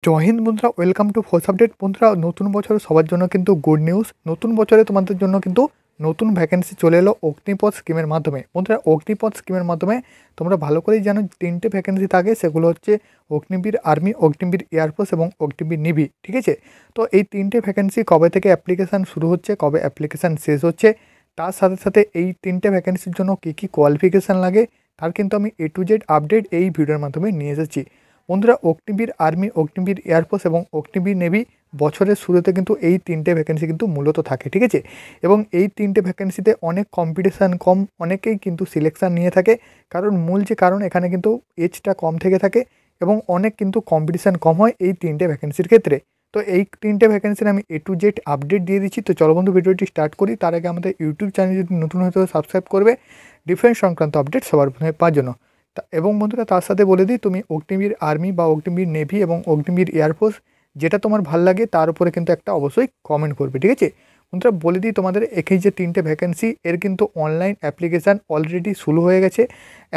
জয় হিন্দ বন্ধুরা, welcome to force update. বন্ধুরা, নতুন বছর সবার জন্য কিন্তু গুড নিউজ। নতুন বছরে তোমাদের জন্য কিন্তু নতুন ভ্যাকেন্সি চলে এলো অগ্নিপথ স্কিমের মাধ্যমে। বন্ধুরা, অগ্নিপথ স্কিমের মাধ্যমে তোমরা ভালো করেই জানো তিনটে ভ্যাকেন্সি থাকে, সেগুলো হচ্ছে অগ্নিবীর আর্মি, অগ্নিবীর এয়ারফোর্স এবং অগ্নিবীর নেভি। ঠিক আছে, তো এই তিনটে ভ্যাকেন্সি কবে থেকে অ্যাপ্লিকেশান শুরু হচ্ছে, কবে অ্যাপ্লিকেশান শেষ হচ্ছে, তার সাথে সাথে এই তিনটে ভ্যাকেন্সির জন্য কী কী কোয়ালিফিকেশান লাগে তার কিন্তু আমি A to Z আপডেট এই ভিডিওর মাধ্যমে নিয়ে এসেছি। বন্ধুরা, অগ্নিবীর আর্মি, অগ্নিবীর এয়ারফোর্স এবং অগ্নিবীর নেভি বছরের শুরুতে কিন্তু এই তিনটে ভ্যাকেন্সি কিন্তু মূলত থাকে। ঠিক আছে, এবং এই তিনটে ভ্যাকেন্সিতে অনেক কম্পিটিশান কম, অনেকেই কিন্তু সিলেকশান নিয়ে থাকে। কারণ মূল যে কারণ, এখানে কিন্তু এজটা কম থেকে থাকে এবং অনেক কিন্তু কম্পিটিশান কম হয় এই তিনটে ভ্যাকেন্সির ক্ষেত্রে। তো এই তিনটে ভ্যাকেন্সির আমি A to Z আপডেট দিয়ে দিচ্ছি। তো চলো বন্ধু, ভিডিওটি স্টার্ট করি। তার আগে আমাদের ইউটিউব চ্যানেল যদি নতুন হতে সাবস্ক্রাইব করবে ডিফেন্স সংক্রান্ত আপডেট সবার প্রথমে পাওয়ার জন্য। এবং বন্ধুরা, তার সাথে বলে দিই, তুমি অগ্নিবীর আর্মি বা অগ্নিবীর নেভি এবং অগ্নিবীর এয়ারফোর্স যেটা তোমার ভাল লাগে তার উপরে কিন্তু একটা অবশ্যই কমেন্ট করবে। ঠিক আছে বন্ধুরা, বলে দিই তোমাদের এই যে তিনটে ভ্যাকেন্সি, এর কিন্তু অনলাইন অ্যাপ্লিকেশান অলরেডি শুরু হয়ে গেছে।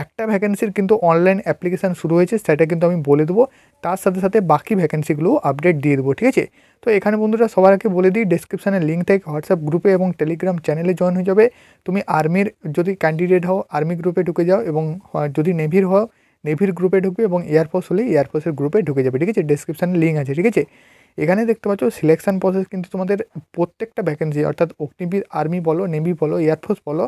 একটা ভ্যাকেন্সির কিন্তু অনলাইন অ্যাপ্লিকেশান শুরু হয়েছে, সেটা কিন্তু আমি বলে দেবো। তার সাথে সাথে বাকি ভ্যাকেন্সিগুলোও আপডেট দিয়ে দেবো। ঠিক আছে, তো এখানে বন্ধুরা সবার আগে বলে দিই, ডেসক্রিপশানে লিঙ্ক থেকে হোয়াটসঅ্যাপ গ্রুপে এবং টেলিগ্রাম চ্যানেলে জয়েন হয়ে যাবে। তুমি আর্মির যদি ক্যান্ডিডেট হও আর্মি গ্রুপে ঢুকে যাও, এবং যদি নেভির হও নেভির গ্রুপে ঢুকবে, এবং এয়ারফোর্স হলে এয়ারফোর্সের গ্রুপে ঢুকে যাবে। ঠিক আছে, ডেসক্রিপশানে লিঙ্ক আছে। ঠিক আছে, এখানে দেখতে পাচ্ছ সিলেকশান প্রসেস কিন্তু তোমাদের প্রত্যেকটা ভ্যাকেন্সি, অর্থাৎ অগ্নিবীর আর্মি বলো, নেভি বলো, এয়ারফোর্স বলো,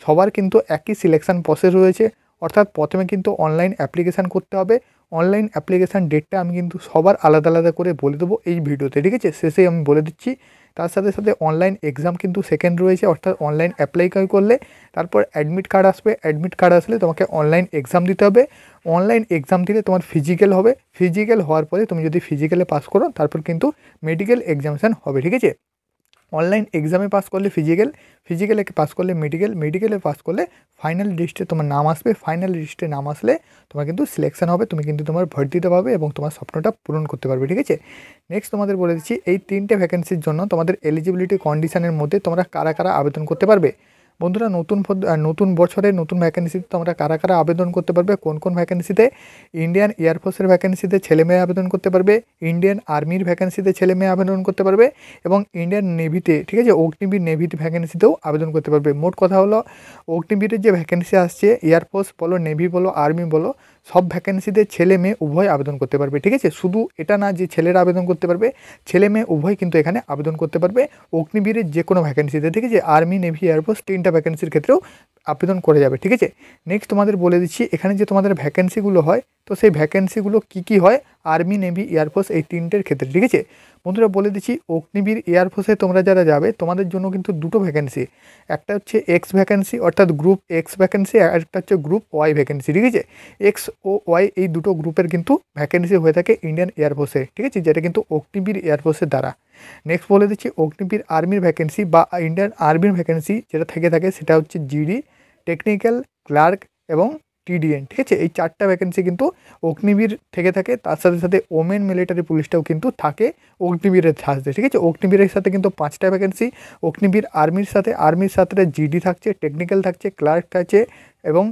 সবার কিন্তু একই সিলেকশান প্রসেস রয়েছে। অর্থাৎ প্রথমে কিন্তু অনলাইন অ্যাপ্লিকেশান করতে হবে। অনলাইন অ্যাপ্লিকেশান ডেটটা আমি কিন্তু সবার আলাদা আলাদা করে বলে দেবো এই ভিডিওতে। ঠিক আছে, শেষে আমি বলে দিচ্ছি। তার সাথে সাথে অনলাইন এক্সাম কিন্তু সেকেন্ড রয়েছে, অর্থাৎ অনলাইন অ্যাপ্লাই করলে তারপর অ্যাডমিট কার্ড আসবে। অ্যাডমিট কার্ড আসলে তোমাকে অনলাইন এক্সাম দিতে হবে। অনলাইন এক্সাম দিলে তোমার ফিজিক্যাল হবে। ফিজিক্যাল হওয়ার পরে তুমি যদি ফিজিক্যালে পাস করো তারপর কিন্তু মেডিকেল এক্সামিনেশান হবে। ঠিক আছে, অনলাইন এক্সামে পাস করলে ফিজিক্যাল, ফিজিক্যালে পাস করলে মেডিকেল, মেডিকেলে পাস করলে ফাইনাল লিস্টে তোমার নাম আসবে। ফাইনাল লিস্টে নাম আসলে তোমার কিন্তু সিলেকশন হবে, তুমি কিন্তু তোমার ভর্তি দিতে পারবে এবং তোমার স্বপ্নটা পূরণ করতে পারবে। ঠিক আছে, নেক্সট তোমাদের বলে দিচ্ছি, এই তিনটে ভ্যাকেন্সির জন্য তোমাদের এলিজিবিলিটি কন্ডিশনের মধ্যে তোমরা কারা কারা আবেদন করতে পারবে। বন্ধুরা, নতুন বছরে নতুন ভ্যাকেন্সিতে তোমরা কারা কারা আবেদন করতে পারবে, কোন কোন ভ্যাকেন্সিতে? ইন্ডিয়ান এয়ারফোর্সের ভ্যাকেন্সিতে ছেলেমেয়ে আবেদন করতে পারবে, ইন্ডিয়ান আর্মির ভ্যাকেন্সিতে ছেলেমেয়ে আবেদন করতে পারবে, এবং ইন্ডিয়ান নেভিতে, ঠিক আছে, অগ্নিবীর নেভিতে ভ্যাকেন্সিতেও আবেদন করতে পারবে। মোট কথা হলো, অগ্নিবীরের যে ভ্যাকেন্সি আসছে, এয়ারফোর্স বলো, নেভি বলো, আর্মি বলো, সব ভ্যাকেন্সিতে ছেলে মেয়ে উভয় আবেদন করতে পারবে। ঠিক আছে, শুধু এটা না যে ছেলেরা আবেদন করতে পারবে, ছেলে মেয়ে উভয় কিন্তু এখানে আবেদন করতে পারবে অগ্নিবীরের যে কোনো ভ্যাকেন্সিতে। ঠিক আছে, আর্মি, নেভি, এয়ারফোর্স তিনটা ভ্যাকেন্সির ক্ষেত্রেও আবেদন করে যাবে। ঠিক আছে, নেক্সট তোমাদের বলে দিচ্ছি, এখানে যে তোমাদের ভ্যাকেন্সিগুলো হয়, তো সেই ভ্যাকেন্সিগুলো কী কী হয় আর্মি, নেভি, এয়ারফোর্স এই তিনটের ক্ষেত্রে। ঠিক আছে বন্ধুরা, বলে দিচ্ছি, অগ্নিবীর এয়ারফোর্সে তোমরা যারা যাবে তোমাদের জন্য কিন্তু দুটো ভ্যাকেন্সি, একটা হচ্ছে এক্স ভ্যাকেন্সি অর্থাৎ গ্রুপ এক্স ভ্যাকেন্সি, আর একটা হচ্ছে গ্রুপ ওয়াই ভ্যাকেন্সি। ঠিক আছে, এক্স ও ওয়াই এই দুটো গ্রুপের কিন্তু ভ্যাকেন্সি হয়ে থাকে ইন্ডিয়ান এয়ারফোর্সে। ঠিক আছে, যেটা কিন্তু অগ্নিবীর এয়ারফোর্সের দ্বারা। নেক্সট বলে দিচ্ছি, অগ্নিবীর আর্মির ভ্যাকেন্সি বা ইন্ডিয়ান আর্মির ভ্যাকেন্সি যেটা থেকে থাকে সেটা হচ্ছে জিডি, টেকনিক্যাল, ক্লার্ক এবং টিডিএন। ঠিক আছে, এই চারটা ভ্যাকেন্সি কিন্তু অগ্নিবীর থেকে থাকে। তার সাথে সাথে ওমেন মিলিটারি পুলিশটাও কিন্তু থাকে অগ্নিবীরের সাথে। ঠিক আছে, অগ্নিবীরের সাথে কিন্তু 5টা ভ্যাকেন্সি। অগ্নিবীর আর্মির সাথে জিডি থাকছে, টেকনিক্যাল থাকছে, ক্লার্ক থাকছে এবং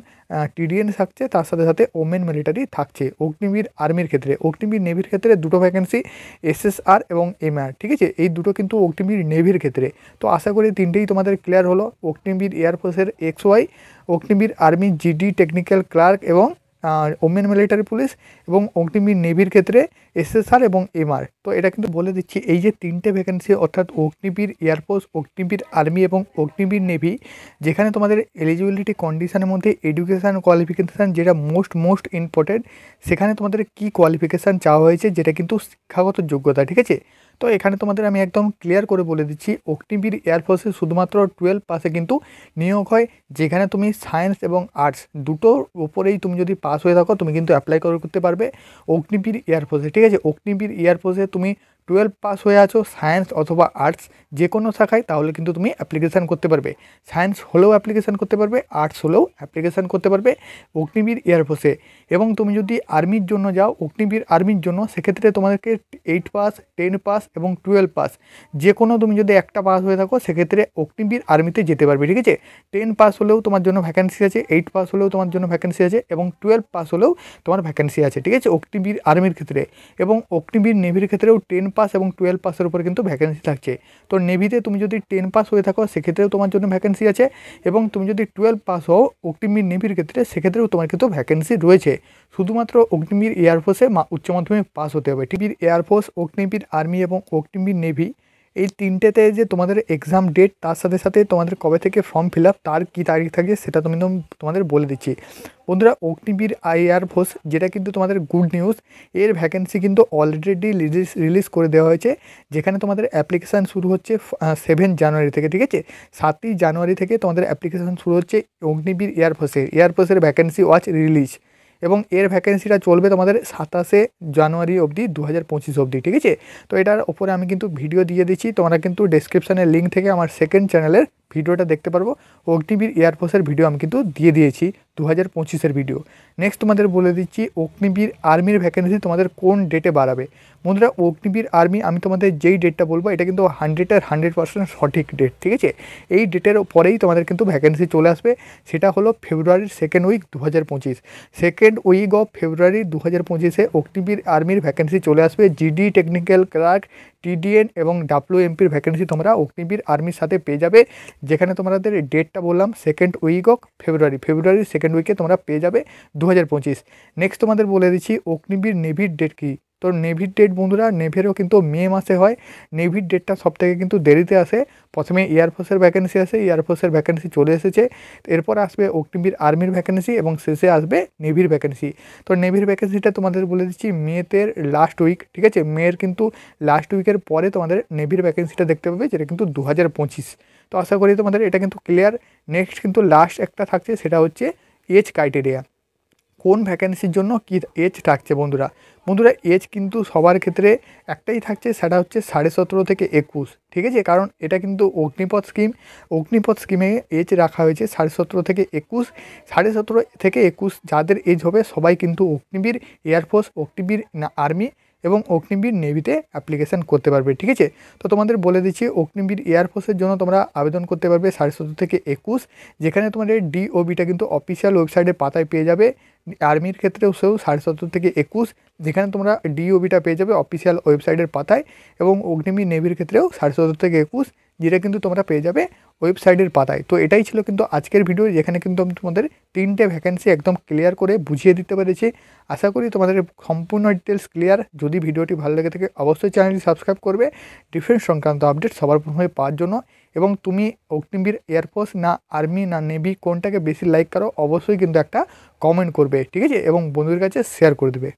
টিডিএন থাকছে। তার সাথে সাথে ওমেন মিলিটারি থাকছে অগ্নিবীর আর্মির ক্ষেত্রে। অগ্নিবীর নেভির ক্ষেত্রে দুটো ভ্যাকেন্সি, এসএসআর এবং এমআর। ঠিক আছে, এই দুটো কিন্তু অগ্নিবীর নেভির ক্ষেত্রে। তো আশা করি তিনটেই তোমাদের ক্লিয়ার হলো। অগ্নিবীর এয়ারফোর্সের X Y, Agniveer army GD, technical, clerk এবং ওমেন মিলিটারি পুলিশ, এবং অগ্নিবীর নেভির ক্ষেত্রে এসএসআর এবং এমআর। তো এটা কিন্তু বলে দিচ্ছি, এই যে তিনটে ভ্যাকেন্সি অর্থাৎ অগ্নিবীর এয়ারফোর্স, অগ্নিবীর আর্মি এবং অগ্নিবীর নেভি, যেখানে তোমাদের এলিজিবিলিটি কন্ডিশনের মধ্যে এডুকেশান কোয়ালিফিকেশান যেটা মোস্ট ইম্পর্টেন্ট, সেখানে তোমাদের কী কোয়ালিফিকেশান চাওয়া হয়েছে, যেটা কিন্তু শিক্ষাগত যোগ্যতা। ঠিক আছে, তো এখানে তোমাদের আমি একদম ক্লিয়ার করে বলে দিচ্ছি, অগ্নিবীর এয়ারফোর্সে শুধুমাত্র 12 পাসে কিন্তু নিয়োগ হয়। যেখানে তুমি সায়েন্স এবং আর্টস দুটোর উপরেই তুমি যদি পাস হয়ে থাকো তুমি কিন্তু অ্যাপ্লাই করতে পারবে অগ্নিবীর এয়ারফোর্সে। ঠিক আছে, অগ্নিবীর এয়ারফোর্সে তুমি 12 পাস হয়ে আছো সায়েন্স অথবা আর্টস যে কোনো শাখায়, তাহলে কিন্তু তুমি অ্যাপ্লিকেশান করতে পারবে। সায়েন্স হলেও অ্যাপ্লিকেশান করতে পারবে, আর্টস হলেও অ্যাপ্লিকেশান করতে পারবে অগ্নিবীর এয়ারফোর্সে। এবং তুমি যদি আর্মির জন্য যাও, অগ্নিবীর আর্মির জন্য, সেক্ষেত্রে তোমাদেরকে 8 পাস, 10 পাস এবং 12 পাস যে কোনো তুমি যদি একটা পাস হয়ে থাকো সেক্ষেত্রে অগ্নিবীর আর্মিতে যেতে পারবে। ঠিক আছে, 10 পাস হলেও তোমার জন্য ভ্যাকেন্সি আছে, 8 পাস হলেও তোমার জন্য ভ্যাকেন্সি আছে এবং 12 পাস হলেও তোমার ভ্যাকেন্সি আছে। ঠিক আছে, অগ্নিবীর আর্মির ক্ষেত্রে। এবং অগ্নিবীর নেভির ক্ষেত্রেও 10 পাস এবং 12 পাসের উপর কিন্তু ভ্যাকেন্সি থাকছে। তো নেভিতে তুমি যদি 10 পাস হয়ে থাকো সেক্ষেত্রেও তোমার জন্য ভ্যাকেন্সি আছে, এবং তুমি যদি 12 পাস হও অগ্নিবীর নেভির ক্ষেত্রে সেক্ষেত্রেও তোমার কিন্তু ভ্যাকেন্সি রয়েছে। শুধুমাত্র অগ্নিবীর এয়ারফোর্সে উচ্চ মাধ্যমিক পাস হতে হবে। টিভির এয়ারফোর্স, অগ্নিবীর আর্মি এবং অগ্নিবীর নেভি এই তিনটেতে যে তোমাদের এক্সাম ডেট, তার সাথে সাথে তোমাদের কবে থেকে ফর্ম ফিল আপ, তার কী তারিখ থাকে সেটা তোমাদের বলে দিচ্ছি। বন্ধুরা, অগ্নিবীর এয়ারফোর্স যেটা কিন্তু তোমাদের গুড নিউজ, এর ভ্যাকেন্সি কিন্তু অলরেডি রিলিজ করে দেওয়া হয়েছে, যেখানে তোমাদের অ্যাপ্লিকেশান শুরু হচ্ছে 7 জানুয়ারি থেকে। ঠিক আছে, 7ই জানুয়ারি থেকে তোমাদের অ্যাপ্লিকেশান শুরু হচ্ছে অগ্নিবীর এয়ারফোর্সের ভ্যাকেন্সি ওয়াচ রিলিজ, এবং এর ভ্যাকেন্সিটা চলবে তোমাদের 27 জানুয়ারি অবধি 2025 অবধি। ঠিক আছে, তো এটার ওপরে আমি কিন্তু ভিডিও দিয়ে দিচ্ছি, তোমরা কিন্তু ডেসক্রিপশানের লিঙ্ক থেকে আমার সেকেন্ড চ্যানেলের ভিডিওটা দেখতে পারবো। অগ্নিবীর এয়ারফোর্সের ভিডিও আমি কিন্তু দিয়ে দিয়েছি 2025-এর ভিডিও। নেক্সট তোমাদের বলে দিচ্ছি অগ্নিবীর আর্মির ভ্যাকেন্সি তোমাদের কোন ডেটে বাড়াবে। বন্ধুরা, অগ্নিবীর আর্মি আমি তোমাদের যেই ডেটটা বলবো এটা কিন্তু 100% সঠিক ডেট। ঠিক আছে, এই ডেটের পরেই তোমাদের কিন্তু ভ্যাকেন্সি চলে আসবে, সেটা হলো ফেব্রুয়ারির second week 2025। Second week of February 2025-এ অগ্নিবীর আর্মির ভ্যাকেন্সি চলে আসবে। জিডি, টেকনিক্যাল ক্লার্ক, টিডিএন এবং ডাব্লিউএমপির ভ্যাকেন্সি তোমরা অগ্নিবীর আর্মির সাথে পেয়ে যাবে, যেখানে তোমাদের ডেটটা বললাম সেকেন্ড উইক অফ ফেব্রুয়ারির সেকেন্ড উইকে তোমরা পেয়ে যাবে 2025। নেক্সট তোমাদের বলে দিচ্ছি অগ্নিবীর নেভির ডেট কী। তো নেভির ডেট বন্ধুরা, নেভেরও কিন্তু মে মাসে হয়। নেভির ডেটটা সবথেকে কিন্তু দেরিতে আসে। প্রথমে এয়ারফোর্সের ভ্যাকেন্সি আসে, এয়ারফোর্সের ভ্যাকেন্সি চলে এসেছে, এরপর আসবে অগ্নিবীর আর্মির ভ্যাকেন্সি এবং শেষে আসবে নেভির ভ্যাকেন্সি। তো নেভির ভ্যাকেন্সিটা তোমাদের বলে দিচ্ছি মেতে লাস্ট উইক। ঠিক আছে, মেয়ের কিন্তু লাস্ট উইকের পরে তোমাদের নেভির ভ্যাকেন্সিটা দেখতে পাবে, যেটা কিন্তু 2025। তো আশা করি তোমাদের এটা কিন্তু ক্লিয়ার। নেক্সট কিন্তু লাস্ট একটা থাকছে, সেটা হচ্ছে এজ ক্রাইটেরিয়া, কোন ভ্যাকেন্সির জন্য কী এজ থাকছে। বন্ধুরা এজ কিন্তু সবার ক্ষেত্রে একটাই থাকছে, সেটা হচ্ছে 17.5 থেকে 21। ঠিক আছে, কারণ এটা কিন্তু অগ্নিপথ স্কিমে এজ রাখা হয়েছে 17.5 থেকে 21। 17.5 থেকে 21 যাদের এজ হবে সবাই কিন্তু অগ্নিবীর এয়ারফোর্স, অগ্নিবীর আর্মি এবং অগ্নিবীর নেভিতে অ্যাপ্লিকেশান করতে পারবে। ঠিক আছে, তো তোমাদের বলে দিচ্ছি অগ্নিবীর এয়ারফোর্সের জন্য তোমরা আবেদন করতে পারবে 17.5 থেকে 21, যেখানে তোমাদের ডিওবিটা কিন্তু অফিসিয়াল ওয়েবসাইটের পাতায় পেয়ে যাবে। আর্মির ক্ষেত্রেও 17.5 থেকে 21, যেখানে তোমরা ডিওবিটা পেয়ে যাবে অফিসিয়াল ওয়েবসাইটের পাতায়, এবং অগ্নিবীর নেভির ক্ষেত্রেও 17.5 থেকে 21, যেটা কিন্তু তোমরা পেয়ে যাবে ওয়েবসাইটের পাতায়। তো এটাই ছিল কিন্তু আজকের ভিডিও, যেখানে কিন্তু আমি তোমাদের 3টে ভ্যাকেন্সি একদম ক্লিয়ার করে বুঝিয়ে দিতে পেরেছি। আশা করি তোমাদের সম্পূর্ণ ডিটেলস ক্লিয়ার। যদি ভিডিওটি ভালো লেগে থাকে অবশ্যই চ্যানেলটি সাবস্ক্রাইব করবে ডিফেন্স সংক্রান্ত আপডেট সবার প্রথমে পাওয়ার জন্য। এবং তুমি অগ্নিবীর এয়ারফোর্স না আর্মি না নেভি কোনটাকে বেশি লাইক করো অবশ্যই কিন্তু একটা কমেন্ট করবে। ঠিক আছে, এবং বন্ধুদের কাছে শেয়ার করে দেবে।